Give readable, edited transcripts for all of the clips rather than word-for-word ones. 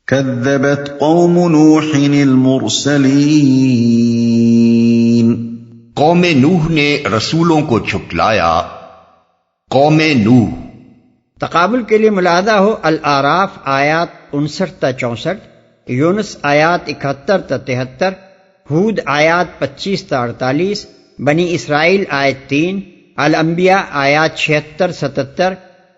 كذبت قوم نوح المرسلين. قوم نوح نے رسولوں کو جھٹلایا. قوم نوح تقابل کے لیے ملاحظہ ہو الاعراف آیات 59 تا 64، یونس آیات 71 تا 73، ہود آیات 25 تا 48، بنی اسرائیل آیت 3، الانبیاء آیات 76 77،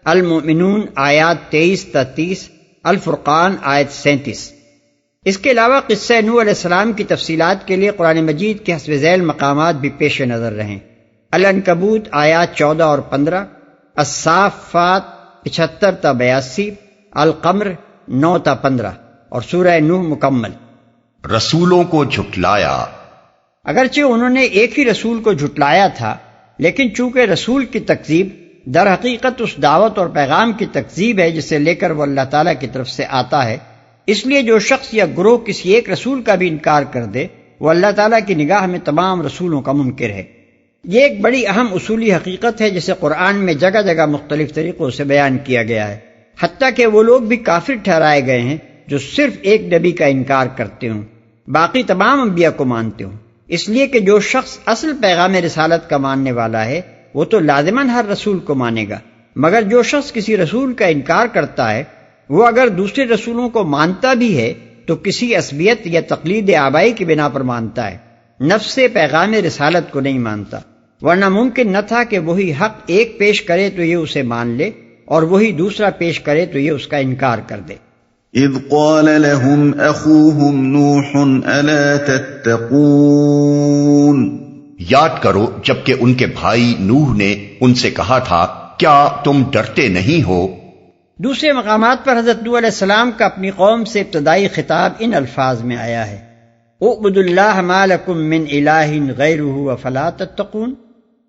المؤمنون آیات 23 تا 30، الفرقان آیت 37۔ اس کے علاوہ قصہ نوح علیہ السلام کی تفصیلات کے لیے قرآن مجید کے حسب ذیل مقامات بھی پیش نظر رہیں۔ العنکبوت آیات 14 اور 15، الصافات 75 تا 82، القمر 9 تا 15 اور سورہ نوح مکمل۔ رسولوں کو جھٹلایا۔ اگرچہ انہوں نے ایک ہی رسول کو جھٹلایا تھا، لیکن چونکہ رسول کی تکذیب در حقیقت اس دعوت اور پیغام کی تکذیب ہے جسے لے کر وہ اللہ تعالیٰ کی طرف سے آتا ہے، اس لیے جو شخص یا گروہ کسی ایک رسول کا بھی انکار کر دے وہ اللہ تعالیٰ کی نگاہ میں تمام رسولوں کا منکر ہے۔ یہ ایک بڑی اہم اصولی حقیقت ہے جسے قرآن میں جگہ جگہ مختلف طریقوں سے بیان کیا گیا ہے، حتیٰ کہ وہ لوگ بھی کافر ٹھہرائے گئے ہیں جو صرف ایک نبی کا انکار کرتے ہوں، باقی تمام انبیاء کو مانتے ہوں۔ اس لیے کہ جو شخص اصل پیغام رسالت کا ماننے والا ہے وہ تو لازماً ہر رسول کو مانے گا، مگر جو شخص کسی رسول کا انکار کرتا ہے وہ اگر دوسرے رسولوں کو مانتا بھی ہے تو کسی عصبیت یا تقلید آبائی کی بنا پر مانتا ہے، نفس پیغام رسالت کو نہیں مانتا، ورنہ ممکن نہ تھا کہ وہی حق ایک پیش کرے تو یہ اسے مان لے اور وہی دوسرا پیش کرے تو یہ اس کا انکار کر دے۔ اذ قال لهم اخوهم نوح الا تتقون. یاد کرو جبکہ ان کے بھائی نوح نے ان سے کہا تھا کیا تم ڈرتے نہیں ہو؟ دوسرے مقامات پر حضرت نوح علیہ السلام کا اپنی قوم سے ابتدائی خطاب ان الفاظ میں آیا ہے: اعبدوا اللہ ما لکم من الہ غیرہ افلا تتقون،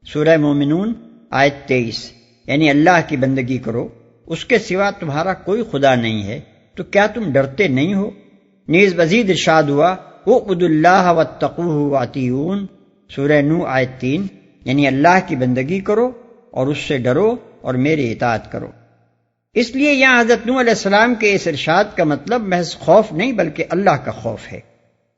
سورہ مومنون آیت 23، یعنی اللہ کی بندگی کرو، اس کے سوا تمہارا کوئی خدا نہیں ہے تو کیا تم ڈرتے نہیں ہو؟ نیز مزید ارشاد ہوا اعبدوا اللہ واتقوہ واطیعون، سورہ نوح آیت 3، یعنی اللہ کی بندگی کرو اور اس سے ڈرو اور میری اطاعت کرو۔ اس لیے یہاں حضرت نوح علیہ السلام کے اس ارشاد کا مطلب محض خوف نہیں بلکہ اللہ کا خوف ہے،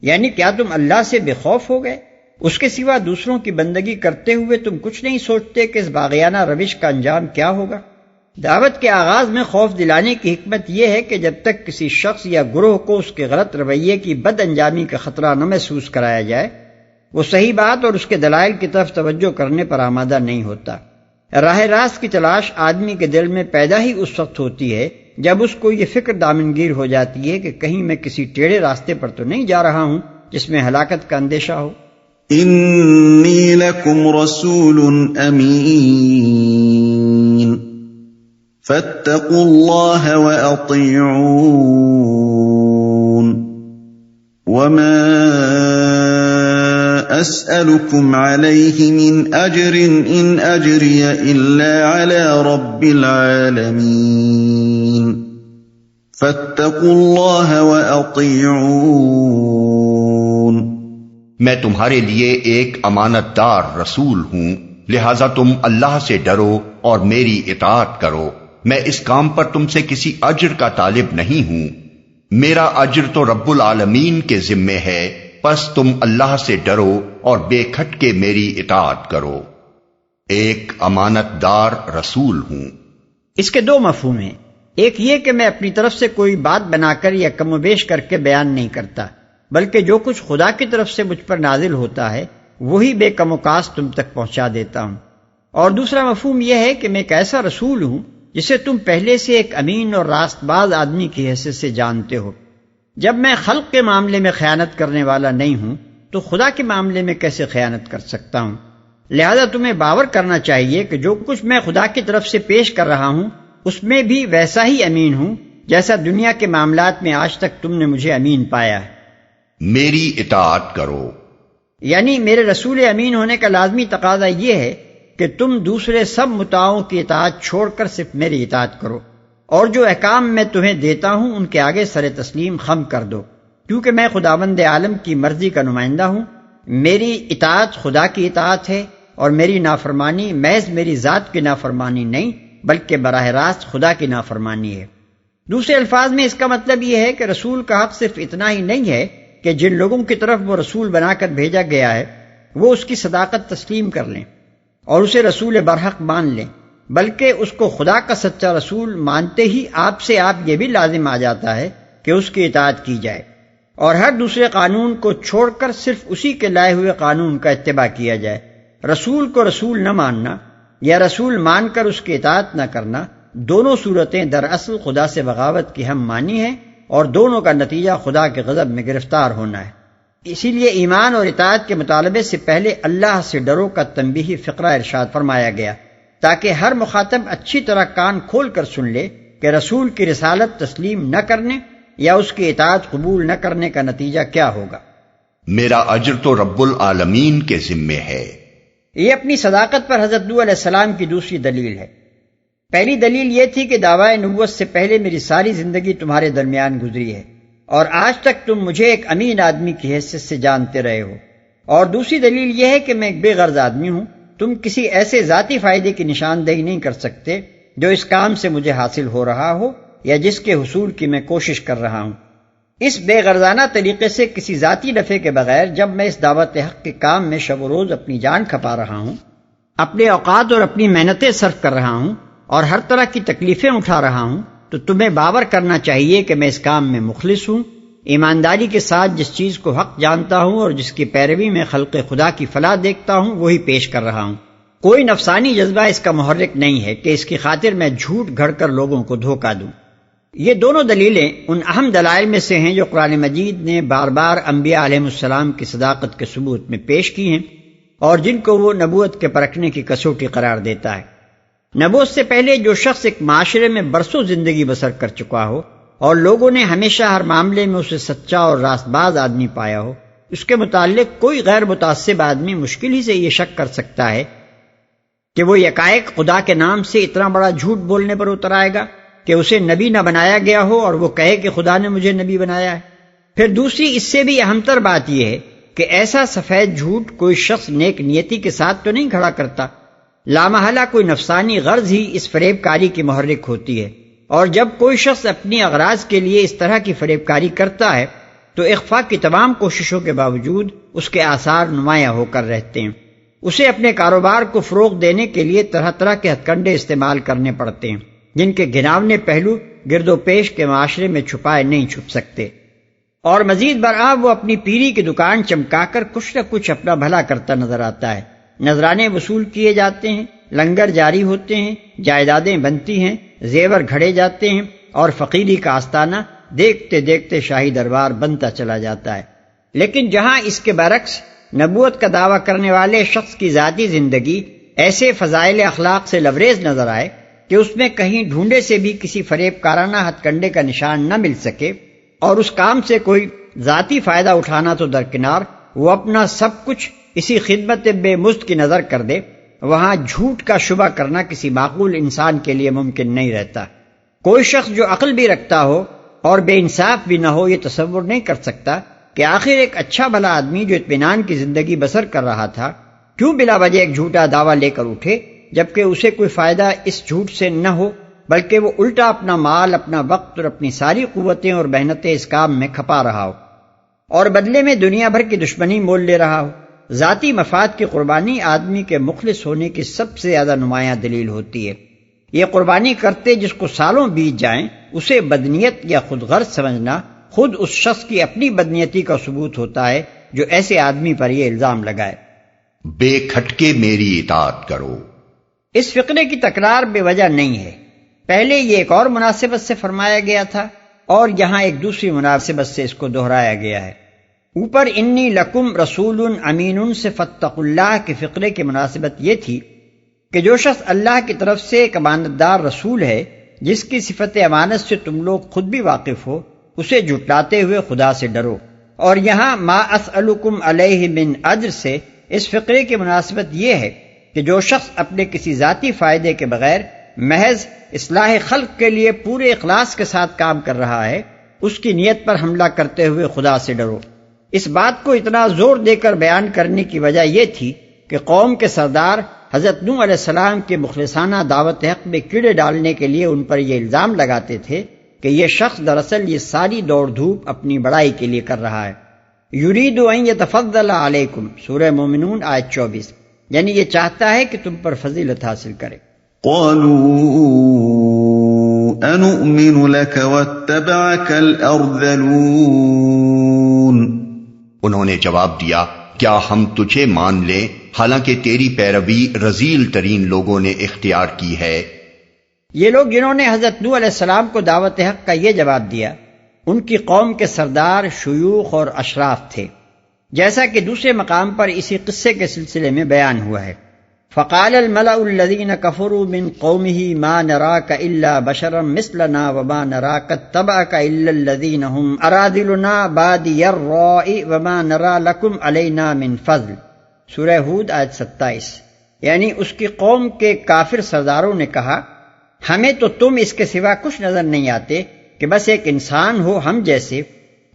یعنی کیا تم اللہ سے بے خوف ہو گئے؟ اس کے سوا دوسروں کی بندگی کرتے ہوئے تم کچھ نہیں سوچتے کہ اس باغیانہ روش کا انجام کیا ہوگا؟ دعوت کے آغاز میں خوف دلانے کی حکمت یہ ہے کہ جب تک کسی شخص یا گروہ کو اس کے غلط رویے کی بد انجامی کا خطرہ نہ محسوس کرایا جائے وہ صحیح بات اور اس کے دلائل کی طرف توجہ کرنے پر آمادہ نہیں ہوتا۔ راہ راست کی تلاش آدمی کے دل میں پیدا ہی اس وقت ہوتی ہے جب اس کو یہ فکر دامنگیر ہو جاتی ہے کہ کہیں میں کسی ٹیڑھے راستے پر تو نہیں جا رہا ہوں جس میں ہلاکت کا اندیشہ ہو۔ انی لکم رسول امین فاتقوا اللہ واطیعون وما اسألكم عليه من اجر ان اجری الا على رب العالمین فاتقوا اللہ واطیعون. میں تمہارے لیے ایک امانت دار رسول ہوں، لہذا تم اللہ سے ڈرو اور میری اطاعت کرو۔ میں اس کام پر تم سے کسی اجر کا طالب نہیں ہوں، میرا اجر تو رب العالمین کے ذمے ہے، پس تم اللہ سے ڈرو اور بے کھٹ کے میری اطاعت کرو۔ ایک امانت دار رسول ہوں۔ اس کے دو مفہوم ہیں، ایک یہ کہ میں اپنی طرف سے کوئی بات بنا کر یا کم و بیش کر کے بیان نہیں کرتا، بلکہ جو کچھ خدا کی طرف سے مجھ پر نازل ہوتا ہے وہی بے کم و کاس تم تک پہنچا دیتا ہوں۔ اور دوسرا مفہوم یہ ہے کہ میں ایک ایسا رسول ہوں جسے تم پہلے سے ایک امین اور راست باز آدمی کی حیثیت سے جانتے ہو۔ جب میں خلق کے معاملے میں خیانت کرنے والا نہیں ہوں تو خدا کے معاملے میں کیسے خیانت کر سکتا ہوں؟ لہذا تمہیں باور کرنا چاہیے کہ جو کچھ میں خدا کی طرف سے پیش کر رہا ہوں اس میں بھی ویسا ہی امین ہوں جیسا دنیا کے معاملات میں آج تک تم نے مجھے امین پایا ہے۔ میری اطاعت کرو، یعنی میرے رسول امین ہونے کا لازمی تقاضا یہ ہے کہ تم دوسرے سب متاعوں کی اطاعت چھوڑ کر صرف میری اطاعت کرو، اور جو احکام میں تمہیں دیتا ہوں ان کے آگے سر تسلیم خم کر دو، کیونکہ میں خداوند عالم کی مرضی کا نمائندہ ہوں۔ میری اطاعت خدا کی اطاعت ہے اور میری نافرمانی محض میری ذات کی نافرمانی نہیں بلکہ براہ راست خدا کی نافرمانی ہے۔ دوسرے الفاظ میں اس کا مطلب یہ ہے کہ رسول کا حق صرف اتنا ہی نہیں ہے کہ جن لوگوں کی طرف وہ رسول بنا کر بھیجا گیا ہے وہ اس کی صداقت تسلیم کر لیں اور اسے رسول برحق مان لیں، بلکہ اس کو خدا کا سچا رسول مانتے ہی آپ سے یہ بھی لازم آ جاتا ہے کہ اس کی اطاعت کی جائے اور ہر دوسرے قانون کو چھوڑ کر صرف اسی کے لائے ہوئے قانون کا اتباع کیا جائے۔ رسول کو رسول نہ ماننا یا رسول مان کر اس کی اطاعت نہ کرنا، دونوں صورتیں دراصل خدا سے بغاوت کی ہم مانی ہیں اور دونوں کا نتیجہ خدا کے غضب میں گرفتار ہونا ہے۔ اسی لیے ایمان اور اطاعت کے مطالبے سے پہلے اللہ سے ڈرو کا تنبیہی فقرہ ارشاد فرمایا گیا تاکہ ہر مخاطب اچھی طرح کان کھول کر سن لے کہ رسول کی رسالت تسلیم نہ کرنے یا اس کی اطاعت قبول نہ کرنے کا نتیجہ کیا ہوگا۔ میرا اجر تو رب العالمین کے ذمے ہے۔ یہ اپنی صداقت پر حضرت نوح علیہ السلام کی دوسری دلیل ہے۔ پہلی دلیل یہ تھی کہ دعویٰ نبوت سے پہلے میری ساری زندگی تمہارے درمیان گزری ہے اور آج تک تم مجھے ایک امین آدمی کی حیثیت سے جانتے رہے ہو، اور دوسری دلیل یہ ہے کہ میں ایک بے غرض آدمی ہوں، تم کسی ایسے ذاتی فائدے کی نشاندہی نہیں کر سکتے جو اس کام سے مجھے حاصل ہو رہا ہو یا جس کے حصول کی میں کوشش کر رہا ہوں۔ اس بے غرضانہ طریقے سے کسی ذاتی نفع کے بغیر جب میں اس دعوت حق کے کام میں شب و روز اپنی جان کھپا رہا ہوں، اپنے اوقات اور اپنی محنتیں صرف کر رہا ہوں اور ہر طرح کی تکلیفیں اٹھا رہا ہوں، تو تمہیں باور کرنا چاہیے کہ میں اس کام میں مخلص ہوں، ایمانداری کے ساتھ جس چیز کو حق جانتا ہوں اور جس کی پیروی میں خلق خدا کی فلاح دیکھتا ہوں وہی پیش کر رہا ہوں۔ کوئی نفسانی جذبہ اس کا محرک نہیں ہے کہ اس کی خاطر میں جھوٹ گھڑ کر لوگوں کو دھوکہ دوں۔ یہ دونوں دلیلیں ان اہم دلائل میں سے ہیں جو قرآن مجید نے بار بار انبیاء علیہ السلام کی صداقت کے ثبوت میں پیش کی ہیں اور جن کو وہ نبوت کے پرکھنے کی کسوٹی قرار دیتا ہے۔ نبوت سے پہلے جو شخص ایک معاشرے میں برسوں زندگی بسر کر چکا ہو اور لوگوں نے ہمیشہ ہر معاملے میں اسے سچا اور راست باز آدمی پایا ہو، اس کے متعلق کوئی غیر متعصب آدمی مشکل ہی سے یہ شک کر سکتا ہے کہ وہ یکایک خدا کے نام سے اتنا بڑا جھوٹ بولنے پر اتر آئے گا کہ اسے نبی نہ بنایا گیا ہو اور وہ کہے کہ خدا نے مجھے نبی بنایا ہے۔ پھر دوسری اس سے بھی اہم تر بات یہ ہے کہ ایسا سفید جھوٹ کوئی شخص نیک نیتی کے ساتھ تو نہیں کھڑا کرتا، لامحالہ کوئی نفسانی غرض ہی اس فریب کاری کی محرک ہوتی ہے، اور جب کوئی شخص اپنی اغراض کے لیے اس طرح کی فریب کاری کرتا ہے تو اخفاء کی تمام کوششوں کے باوجود اس کے آثار نمایاں ہو کر رہتے ہیں۔ اسے اپنے کاروبار کو فروغ دینے کے لیے طرح طرح کے ہتھ کنڈے استعمال کرنے پڑتے ہیں جن کے گھناونے پہلو گرد و پیش کے معاشرے میں چھپائے نہیں چھپ سکتے، اور مزید برآں وہ اپنی پیری کی دکان چمکا کر کچھ نہ کچھ اپنا بھلا کرتا نظر آتا ہے۔ نذرانے وصول کیے جاتے ہیں، لنگر جاری ہوتے ہیں، جائیدادیں بنتی ہیں، زیور گھڑے جاتے ہیں اور فقیری کا آستانہ دیکھتے دیکھتے شاہی دربار بنتا چلا جاتا ہے۔ لیکن جہاں اس کے برعکس نبوت کا دعویٰ کرنے والے شخص کی ذاتی زندگی ایسے فضائل اخلاق سے لبریز نظر آئے کہ اس میں کہیں ڈھونڈے سے بھی کسی فریب کارانہ ہتھ کنڈے کا نشان نہ مل سکے اور اس کام سے کوئی ذاتی فائدہ اٹھانا تو درکنار، وہ اپنا سب کچھ اسی خدمت بے مزد کی نظر کر دے، وہاں جھوٹ کا شبہ کرنا کسی معقول انسان کے لیے ممکن نہیں رہتا۔ کوئی شخص جو عقل بھی رکھتا ہو اور بے انصاف بھی نہ ہو یہ تصور نہیں کر سکتا کہ آخر ایک اچھا بھلا آدمی جو اطمینان کی زندگی بسر کر رہا تھا کیوں بلا وجہ ایک جھوٹا دعویٰ لے کر اٹھے، جبکہ اسے کوئی فائدہ اس جھوٹ سے نہ ہو، بلکہ وہ الٹا اپنا مال، اپنا وقت اور اپنی ساری قوتیں اور محنتیں اس کام میں کھپا رہا ہو اور بدلے میں دنیا بھر کی دشمنی مول لے رہا ہو۔ ذاتی مفاد کی قربانی آدمی کے مخلص ہونے کی سب سے زیادہ نمایاں دلیل ہوتی ہے۔ یہ قربانی کرتے جس کو سالوں بیت جائیں اسے بدنیت یا خود غرض سمجھنا خود اس شخص کی اپنی بدنیتی کا ثبوت ہوتا ہے جو ایسے آدمی پر یہ الزام لگائے۔ بے کھٹکے میری اطاعت کرو۔ اس فقرے کی تکرار بے وجہ نہیں ہے، پہلے یہ ایک اور مناسبت سے فرمایا گیا تھا اور یہاں ایک دوسری مناسبت سے اس کو دہرایا گیا ہے۔ اوپر انی لکم رسول امین سے فاتقوا اللہ کے فقرے کی مناسبت یہ تھی کہ جو شخص اللہ کی طرف سے ایک امانت دار رسول ہے جس کی صفت امانت سے تم لوگ خود بھی واقف ہو، اسے جھٹلاتے ہوئے خدا سے ڈرو۔ اور یہاں ما اسألکم علیہ من اجر سے اس فقرے کی مناسبت یہ ہے کہ جو شخص اپنے کسی ذاتی فائدے کے بغیر محض اصلاح خلق کے لیے پورے اخلاص کے ساتھ کام کر رہا ہے، اس کی نیت پر حملہ کرتے ہوئے خدا سے ڈرو۔ اس بات کو اتنا زور دے کر بیان کرنے کی وجہ یہ تھی کہ قوم کے سردار حضرت نوح علیہ السلام کے مخلصانہ دعوت حق میں کیڑے ڈالنے کے لیے ان پر یہ الزام لگاتے تھے کہ یہ شخص دراصل یہ ساری دوڑ دھوپ اپنی بڑائی کے لیے کر رہا ہے۔ یرید ان یتفضل علیکم، سورہ مومنون آیت 24، یعنی یہ چاہتا ہے کہ تم پر فضیلت حاصل کرے۔ قالوا انؤمن لك واتبعك الارذلون، انہوں نے جواب دیا کیا ہم تجھے مان لیں حالانکہ تیری پیروی رذیل ترین لوگوں نے اختیار کی ہے۔ یہ لوگ جنہوں نے حضرت نوح علیہ السلام کو دعوت حق کا یہ جواب دیا، ان کی قوم کے سردار شیوخ اور اشراف تھے، جیسا کہ دوسرے مقام پر اسی قصے کے سلسلے میں بیان ہوا ہے۔ فقال الملأ الذين كفروا من قومه ما نراك الا بشرا مثلنا وما نراك اتبعك الا الذين هم اراذلنا بادي الرأي وما نرى لكم علينا من فضل، سورہ ہود آیت 27۔ یعنی اس کی قوم کے کافر سرداروں نے کہا ہمیں تو تم اس کے سوا کچھ نظر نہیں آتے کہ بس ایک انسان ہو ہم جیسے،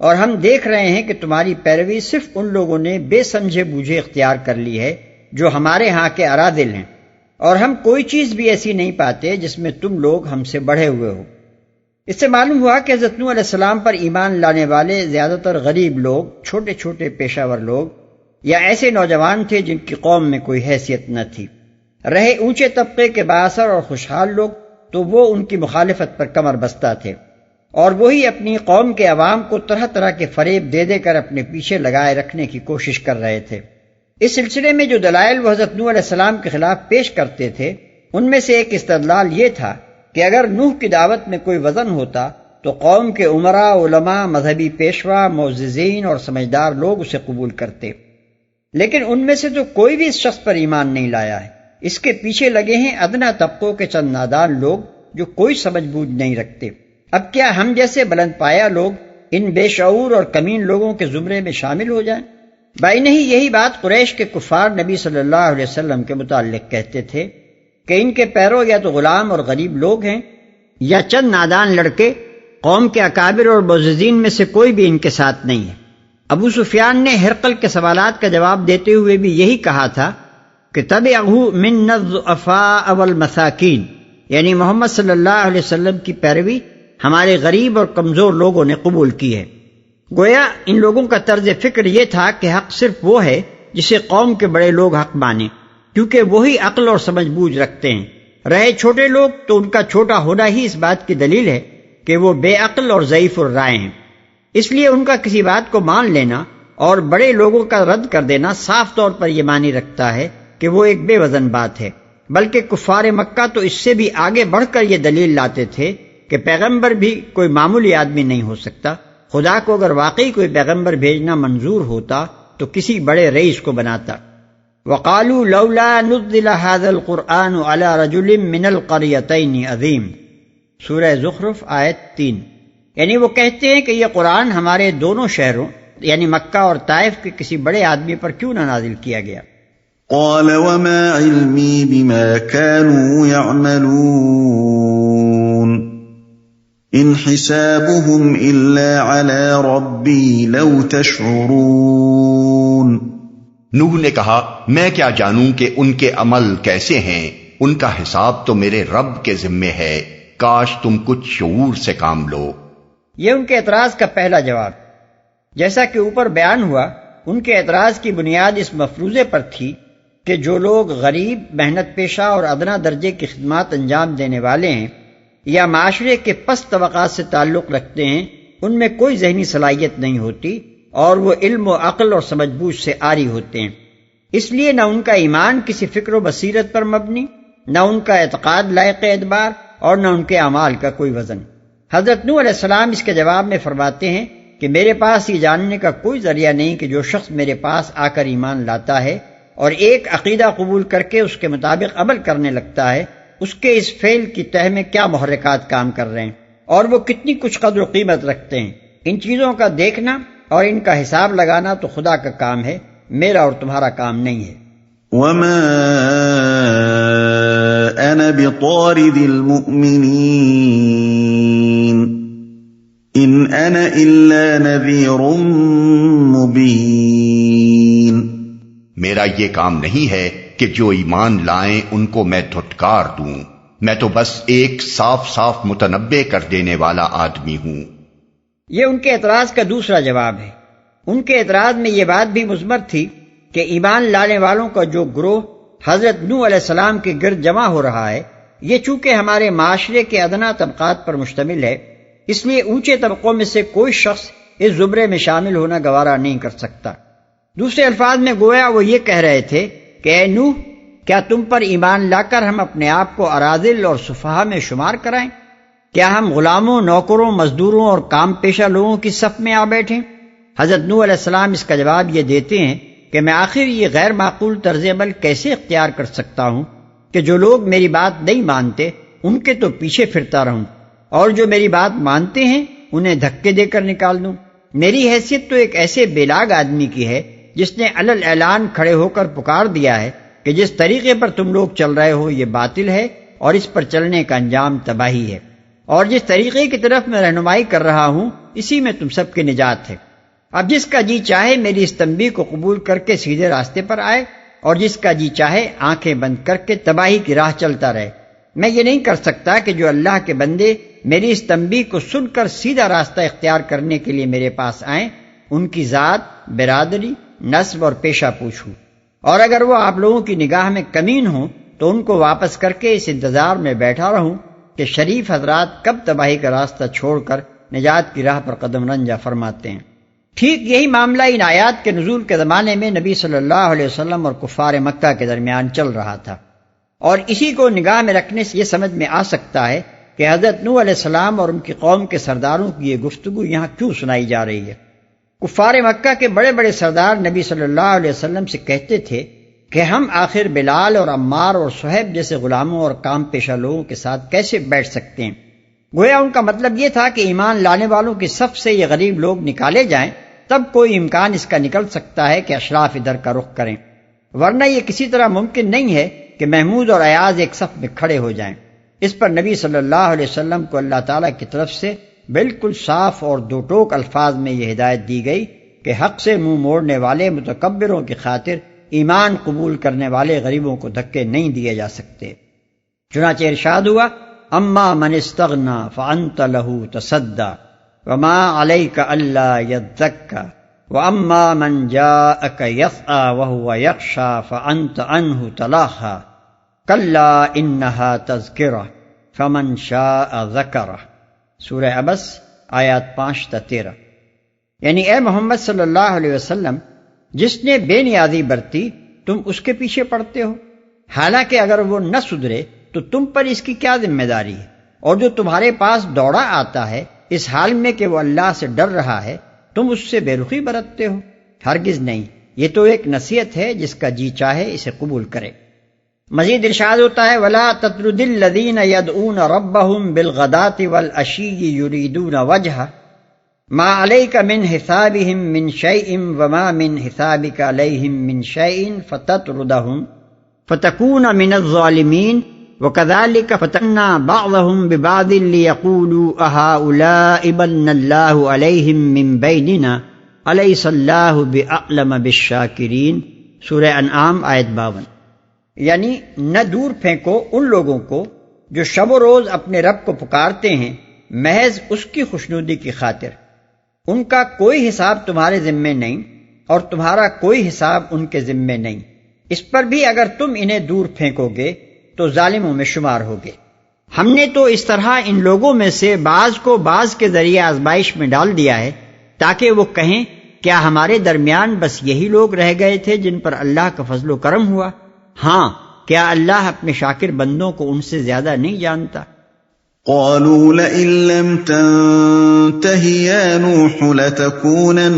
اور ہم دیکھ رہے ہیں کہ تمہاری پیروی صرف ان لوگوں نے بے سمجھے بوجھے اختیار کر لی ہے جو ہمارے ہاں کے اراذل ہیں، اور ہم کوئی چیز بھی ایسی نہیں پاتے جس میں تم لوگ ہم سے بڑھے ہوئے ہو۔ اس سے معلوم ہوا کہ حضرت نوح علیہ السلام پر ایمان لانے والے زیادہ تر غریب لوگ، چھوٹے چھوٹے پیشہ ور لوگ، یا ایسے نوجوان تھے جن کی قوم میں کوئی حیثیت نہ تھی۔ رہے اونچے طبقے کے بااثر اور خوشحال لوگ تو وہ ان کی مخالفت پر کمر بستہ تھے، اور وہی اپنی قوم کے عوام کو طرح طرح کے فریب دے دے کر اپنے پیچھے لگائے رکھنے کی کوشش کر رہے تھے۔ اس سلسلے میں جو دلائل وہ حضرت نوح علیہ السلام کے خلاف پیش کرتے تھے، ان میں سے ایک استدلال یہ تھا کہ اگر نوح کی دعوت میں کوئی وزن ہوتا تو قوم کے عمراء، علماء، مذہبی پیشوا، معززین اور سمجھدار لوگ اسے قبول کرتے، لیکن ان میں سے تو کوئی بھی اس شخص پر ایمان نہیں لایا ہے۔ اس کے پیچھے لگے ہیں ادنا طبقوں کے چند نادان لوگ جو کوئی سمجھ بوجھ نہیں رکھتے۔ اب کیا ہم جیسے بلند پایا لوگ ان بے شعور اور کمین لوگوں کے زمرے میں شامل ہو جائیں؟ بھائی نہیں، یہی بات قریش کے کفار نبی صلی اللہ علیہ وسلم کے متعلق کہتے تھے کہ ان کے پیرو یا تو غلام اور غریب لوگ ہیں یا چند نادان لڑکے، قوم کے اکابر اور معززین میں سے کوئی بھی ان کے ساتھ نہیں ہے۔ ابو سفیان نے ہرقل کے سوالات کا جواب دیتے ہوئے بھی یہی کہا تھا کہ تبعہ من الضعفاء والمساکین، یعنی محمد صلی اللہ علیہ وسلم کی پیروی ہمارے غریب اور کمزور لوگوں نے قبول کی ہے۔ گویا ان لوگوں کا طرز فکر یہ تھا کہ حق صرف وہ ہے جسے قوم کے بڑے لوگ حق مانیں، کیونکہ وہی عقل اور سمجھ بوجھ رکھتے ہیں۔ رہے چھوٹے لوگ تو ان کا چھوٹا ہونا ہی اس بات کی دلیل ہے کہ وہ بے عقل اور ضعیف الرائے ہیں، اس لیے ان کا کسی بات کو مان لینا اور بڑے لوگوں کا رد کر دینا صاف طور پر یہ معنی رکھتا ہے کہ وہ ایک بے وزن بات ہے۔ بلکہ کفار مکہ تو اس سے بھی آگے بڑھ کر یہ دلیل لاتے تھے کہ پیغمبر بھی کوئی معمولی آدمی نہیں ہو سکتا، خدا کو اگر واقعی کوئی پیغمبر بھیجنا منظور ہوتا تو کسی بڑے رئیس کو بناتا۔ وقالوا لولا نزل هذا القرآن على رجل من القريتين عظیم، سورہ زخرف آیت 3۔ یعنی وہ کہتے ہیں کہ یہ قرآن ہمارے دونوں شہروں یعنی مکہ اور طائف کے کسی بڑے آدمی پر کیوں نہ نازل کیا گیا۔ قال وما علمي بما كانوا يعملون ان حسابهم الا على ربي لو تشعرون۔ نوح نے کہا میں کیا جانوں کہ ان کے عمل کیسے ہیں، ان کا حساب تو میرے رب کے ذمے ہے، کاش تم کچھ شعور سے کام لو۔ یہ ان کے اعتراض کا پہلا جواب۔ جیسا کہ اوپر بیان ہوا، ان کے اعتراض کی بنیاد اس مفروضے پر تھی کہ جو لوگ غریب، محنت پیشہ اور ادنا درجے کی خدمات انجام دینے والے ہیں یا معاشرے کے پست طبقات سے تعلق رکھتے ہیں، ان میں کوئی ذہنی صلاحیت نہیں ہوتی اور وہ علم و عقل اور سمجھ بوجھ سے عاری ہوتے ہیں، اس لیے نہ ان کا ایمان کسی فکر و بصیرت پر مبنی، نہ ان کا اعتقاد لائق اعتبار اور نہ ان کے اعمال کا کوئی وزن۔ حضرت نوح علیہ السلام اس کے جواب میں فرماتے ہیں کہ میرے پاس یہ جاننے کا کوئی ذریعہ نہیں کہ جو شخص میرے پاس آ کر ایمان لاتا ہے اور ایک عقیدہ قبول کر کے اس کے مطابق عمل کرنے لگتا ہے، اس کے اس فعل کی تہ میں کیا محرکات کام کر رہے ہیں اور وہ کتنی کچھ قدر و قیمت رکھتے ہیں۔ ان چیزوں کا دیکھنا اور ان کا حساب لگانا تو خدا کا کام ہے، میرا اور تمہارا کام نہیں ہے۔ وما انا بطارد المؤمنین ان انا الا نذیر مبین۔ میرا یہ کام نہیں ہے کہ جو ایمان لائیں ان کو میں دھٹکار دوں، میں تو بس ایک صاف صاف متنبع کر دینے والا آدمی ہوں۔ یہ ان کے اعتراض کا دوسرا جواب ہے۔ ان کے اعتراض میں یہ بات بھی مضمر تھی کہ ایمان لانے والوں کا جو گروہ حضرت نوح علیہ السلام کے گرد جمع ہو رہا ہے، یہ چونکہ ہمارے معاشرے کے ادنا طبقات پر مشتمل ہے، اس لیے اونچے طبقوں میں سے کوئی شخص اس زمرے میں شامل ہونا گوارا نہیں کر سکتا۔ دوسرے الفاظ میں گویا وہ یہ کہہ رہے تھے کہ اے نوح، کیا تم پر ایمان لا کر ہم اپنے آپ کو اراذل اور سفہا میں شمار کرائیں؟ کیا ہم غلاموں، نوکروں، مزدوروں اور کام پیشہ لوگوں کی صف میں آ بیٹھیں؟ حضرت نوح علیہ السلام اس کا جواب یہ دیتے ہیں کہ میں آخر یہ غیر معقول طرز عمل کیسے اختیار کر سکتا ہوں کہ جو لوگ میری بات نہیں مانتے ان کے تو پیچھے پھرتا رہوں، اور جو میری بات مانتے ہیں انہیں دھکے دے کر نکال دوں۔ میری حیثیت تو ایک ایسے بیلاگ آدمی کی ہے جس نے علل اعلان کھڑے ہو کر پکار دیا ہے کہ جس طریقے پر تم لوگ چل رہے ہو یہ باطل ہے اور اس پر چلنے کا انجام تباہی ہے، اور جس طریقے کی طرف میں رہنمائی کر رہا ہوں اسی میں تم سب کی نجات ہے۔ اب جس کا جی چاہے میری اس تنبیہ کو قبول کر کے سیدھے راستے پر آئے، اور جس کا جی چاہے آنکھیں بند کر کے تباہی کی راہ چلتا رہے۔ میں یہ نہیں کر سکتا کہ جو اللہ کے بندے میری اس تنبیہ کو سن کر سیدھا راستہ اختیار کرنے کے لیے میرے پاس آئیں ان کی ذات، برادری، نسب اور پیشہ پوچھوں، اور اگر وہ آپ لوگوں کی نگاہ میں کمین ہوں تو ان کو واپس کر کے اس انتظار میں بیٹھا رہوں کہ شریف حضرات کب تباہی کا راستہ چھوڑ کر نجات کی راہ پر قدم رنجہ فرماتے ہیں۔ ٹھیک یہی معاملہ ان آیات کے نزول کے زمانے میں نبی صلی اللہ علیہ وسلم اور کفار مکہ کے درمیان چل رہا تھا، اور اسی کو نگاہ میں رکھنے سے یہ سمجھ میں آ سکتا ہے کہ حضرت نوح علیہ السلام اور ان کی قوم کے سرداروں کی یہ گفتگو یہاں کیوں سنائی جا رہی ہے۔ کفار مکہ کے بڑے بڑے سردار نبی صلی اللہ علیہ وسلم سے کہتے تھے کہ ہم آخر بلال اور عمار اور صہیب جیسے غلاموں اور کام پیشہ لوگوں کے ساتھ کیسے بیٹھ سکتے ہیں؟ گویا ان کا مطلب یہ تھا کہ ایمان لانے والوں کی صف سے یہ غریب لوگ نکالے جائیں تب کوئی امکان اس کا نکل سکتا ہے کہ اشراف ادھر کا رخ کریں، ورنہ یہ کسی طرح ممکن نہیں ہے کہ محمود اور ایاز ایک صف میں کھڑے ہو جائیں۔ اس پر نبی صلی اللہ علیہ وسلم کو اللہ تعالیٰ کی طرف سے بالکل صاف اور دو ٹوک الفاظ میں یہ ہدایت دی گئی کہ حق سے منہ موڑنے والے متکبروں کی خاطر ایمان قبول کرنے والے غریبوں کو دھکے نہیں دیے جا سکتے۔ چنانچہ ارشاد ہوا، اما من استغنا فانت له تصدى وما عليك الا يزكى واما من جاءك يسعى وهو يخشى فانت عنه تلاهى كلا انها تذكرة فمن شاء ذكره۔ سورہ عبس آیات 5 تا 13۔ یعنی اے محمد صلی اللہ علیہ وسلم، جس نے بے نیازی برتی تم اس کے پیچھے پڑتے ہو، حالانکہ اگر وہ نہ سدھرے تو تم پر اس کی کیا ذمہ داری ہے؟ اور جو تمہارے پاس دوڑا آتا ہے اس حال میں کہ وہ اللہ سے ڈر رہا ہے، تم اس سے بے رخی برتتے ہو؟ ہرگز نہیں، یہ تو ایک نصیحت ہے، جس کا جی چاہے اسے قبول کرے۔ مزید ارشاد ہوتا ہے، وَلَا تَطْرُدِ الَّذِينَ يَدْعُونَ رَبَّهُمْ بِالْغَدَاةِ وَالْعَشِيِّ يُرِيدُونَ وَجْهَهُ مَا عَلَيْكَ مِنْ حِسَابِهِمْ مِنْ شَيْءٍ وَمَا مِنْ حِسَابِكَ عَلَيْهِمْ مِنْ شَيْءٍ فَتَطْرُدَهُمْ فَتَكُونَ مِنَ الظَّالِمِينَ وَكَذَلِكَ فَتَنَّا بَعْضَهُمْ بِبَعْضٍ لِيَقُولُوا أَهَؤُلَاءِ مَنَّ اللَّهُ عَلَيْهِمْ مِنْ بَيْنِنَا أَلَيْسَ اللَّهُ بِأَعْلَمَ بِالشَّاكِرِينَ۔ سورہ انعام آیت 52۔ یعنی نہ دور پھینکو ان لوگوں کو جو شب و روز اپنے رب کو پکارتے ہیں محض اس کی خوشنودی کی خاطر، ان کا کوئی حساب تمہارے ذمے نہیں اور تمہارا کوئی حساب ان کے ذمے نہیں۔ اس پر بھی اگر تم انہیں دور پھینکو گے تو ظالموں میں شمار ہوگے۔ ہم نے تو اس طرح ان لوگوں میں سے بعض کو بعض کے ذریعے آزمائش میں ڈال دیا ہے تاکہ وہ کہیں کیا ہمارے درمیان بس یہی لوگ رہ گئے تھے جن پر اللہ کا فضل و کرم ہوا؟ ہاں، کیا اللہ اپنے شاکر بندوں کو ان سے زیادہ نہیں جانتا؟ قالوا لئن لم تنته يا نوح لتكونن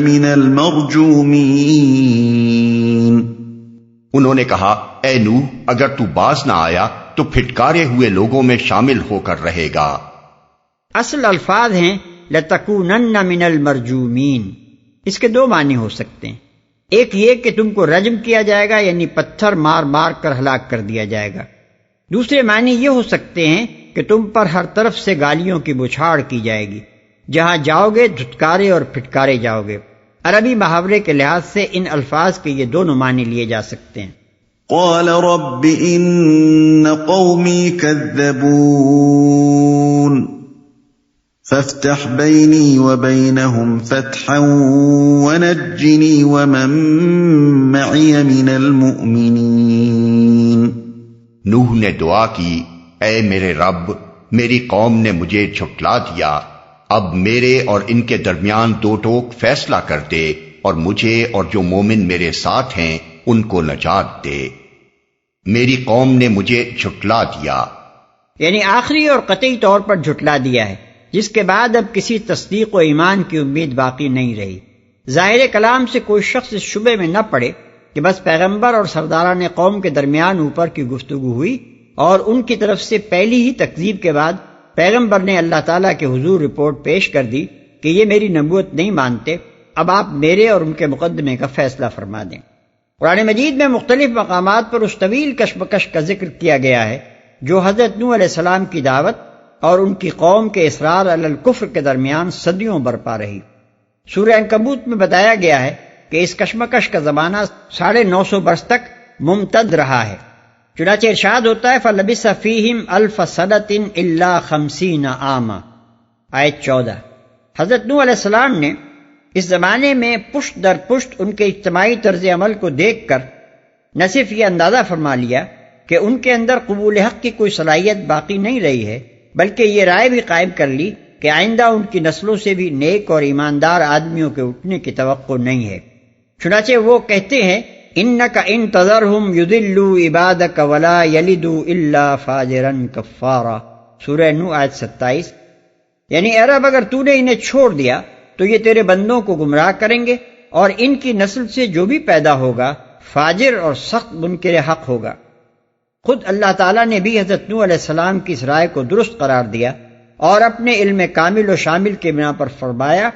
من المرجومين۔ انہوں نے کہا، اے نوح، اگر تو باز نہ آیا تو پھٹکارے ہوئے لوگوں میں شامل ہو کر رہے گا۔ اصل الفاظ ہیں لتکونن من المرجومین۔ اس کے دو معنی ہو سکتے ہیں، ایک یہ کہ تم کو رجم کیا جائے گا، یعنی پتھر مار مار کر ہلاک کر دیا جائے گا۔ دوسرے معنی یہ ہو سکتے ہیں کہ تم پر ہر طرف سے گالیوں کی بچھاڑ کی جائے گی، جہاں جاؤ گے دھتکارے اور پھٹکارے جاؤ گے۔ عربی محاورے کے لحاظ سے ان الفاظ کے یہ دونوں معنی لیے جا سکتے ہیں۔ قال رب إن قومي كذبون فافتح بيني وبينهم فتحا ونجني ومن معي من المؤمنين۔ نوح نے دعا کی، اے میرے رب، میری قوم نے مجھے جھٹلا دیا، اب میرے اور ان کے درمیان دو ٹوک فیصلہ کر دے، اور مجھے اور جو مومن میرے ساتھ ہیں ان کو نجات دے، میری قوم نے مجھے جھٹلا دیا۔ یعنی آخری اور قطعی طور پر جھٹلا دیا ہے، جس کے بعد اب کسی تصدیق و ایمان کی امید باقی نہیں رہی۔ ظاہر کلام سے کوئی شخص اس شبے میں نہ پڑے کہ بس پیغمبر اور سرداران قوم کے درمیان اوپر کی گفتگو ہوئی اور ان کی طرف سے پہلی ہی تکذیب کے بعد پیغمبر نے اللہ تعالیٰ کے حضور رپورٹ پیش کر دی کہ یہ میری نبوت نہیں مانتے، اب آپ میرے اور ان کے مقدمے کا فیصلہ فرما دیں۔ قرآن مجید میں مختلف مقامات پر اس طویل کشمکش کا ذکر کیا گیا ہے جو حضرت نوح علیہ السلام کی دعوت اور ان کی قوم کے اصرار علی الکفر کے درمیان صدیوں برپا رہی۔ سورہ عنکبوت میں بتایا گیا ہے کہ اس کشمکش کا زمانہ 950 برس تک ممتد رہا ہے۔ چنانچہ ارشاد ہوتا ہے فَلَبِثَ فِيهِمْ أَلْفَ سَنَةٍ إِلَّا 50 عاما، آیت 14۔ حضرت نوح علیہ السلام نے اس زمانے میں پشت در پشت ان کے اجتماعی طرز عمل کو دیکھ کر نہ صرف یہ اندازہ فرما لیا کہ ان کے اندر قبول حق کی کوئی صلاحیت باقی نہیں رہی ہے، بلکہ یہ رائے بھی قائم کر لی کہ آئندہ ان کی نسلوں سے بھی نیک اور ایماندار آدمیوں کے اٹھنے کی توقع نہیں ہے۔ چنانچہ وہ کہتے ہیں اِنَّكَ إِن تَذَرْهُمْ يُضِلُّوا عِبَادَكَ وَلَا يَلِدُوا إِلَّا فَاجِرًا كَفَّارًا، سورہ نوح آیت 27۔ یعنی اے رب اگر تو نے انہیں چھوڑ دیا تو یہ تیرے بندوں کو گمراہ کریں گے اور ان کی نسل سے جو بھی پیدا ہوگا فاجر اور سخت منکر حق ہوگا۔ خود اللہ تعالیٰ نے بھی حضرت نوح علیہ السلام کی اس رائے کو درست قرار دیا اور اپنے علم کامل و شامل کے بنا پر فرمایا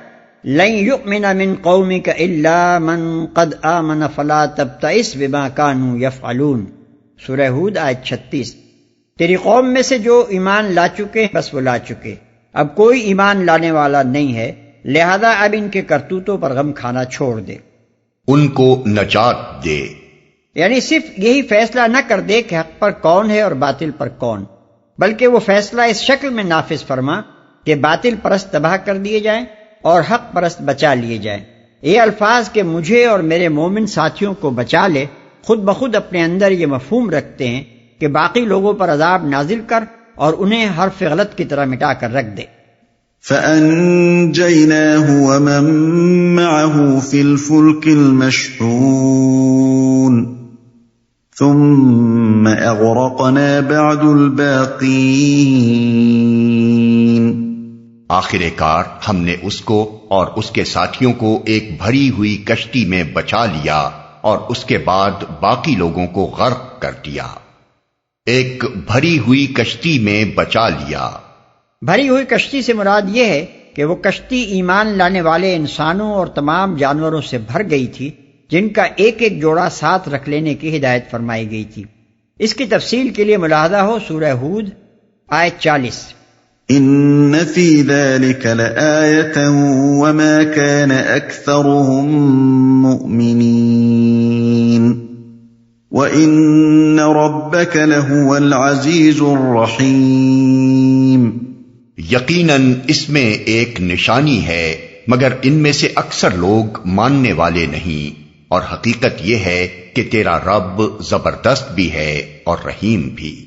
لَن يُؤْمِنَ مِن قَوْمِكَ إِلَّا مَن قَدْ آمَنَ فَلَا تَبْتَئِسْ بِمَا كَانُوا يَفْعَلُونَ، سورہ ہود آیت 36۔ تیری قوم میں سے جو ایمان لا چکے بس وہ لا چکے، اب کوئی ایمان لانے والا نہیں ہے، لہذا اب ان کے کرتوتوں پر غم کھانا چھوڑ دے، ان کو نجات دے۔ یعنی صرف یہی فیصلہ نہ کر دے کہ حق پر کون ہے اور باطل پر کون، بلکہ وہ فیصلہ اس شکل میں نافذ فرما کہ باطل پرست تباہ کر دیے جائیں اور حق پرست بچا لیے جائیں۔ یہ الفاظ کہ مجھے اور میرے مومن ساتھیوں کو بچا لے خود بخود اپنے اندر یہ مفہوم رکھتے ہیں کہ باقی لوگوں پر عذاب نازل کر اور انہیں حرف غلط کی طرح مٹا کر رکھ دے۔ فَأَنجَيْنَاهُ وَمَن مَّعَهُ فِي الْفُلْكِ الْمَشْحُونِ ثُمَّ أَغْرَقْنَا بَعْدُ الْبَاقِينَ۔ آخر کار ہم نے اس کو اور اس کے ساتھیوں کو ایک بھری ہوئی کشتی میں بچا لیا اور اس کے بعد باقی لوگوں کو غرق کر دیا۔ ایک بھری ہوئی کشتی میں بچا لیا۔ بھری ہوئی کشتی سے مراد یہ ہے کہ وہ کشتی ایمان لانے والے انسانوں اور تمام جانوروں سے بھر گئی تھی جن کا ایک ایک جوڑا ساتھ رکھ لینے کی ہدایت فرمائی گئی تھی۔ اس کی تفصیل کے لیے ملاحظہ ہو سورہ ہود آیت 40۔ ان فی ذلک لآیۃ وما کان اکثرهم مؤمنین وان ربک لہو العزیز الرحیم۔ یقیناً اس میں ایک نشانی ہے مگر ان میں سے اکثر لوگ ماننے والے نہیں، اور حقیقت یہ ہے کہ تیرا رب زبردست بھی ہے اور رحیم بھی۔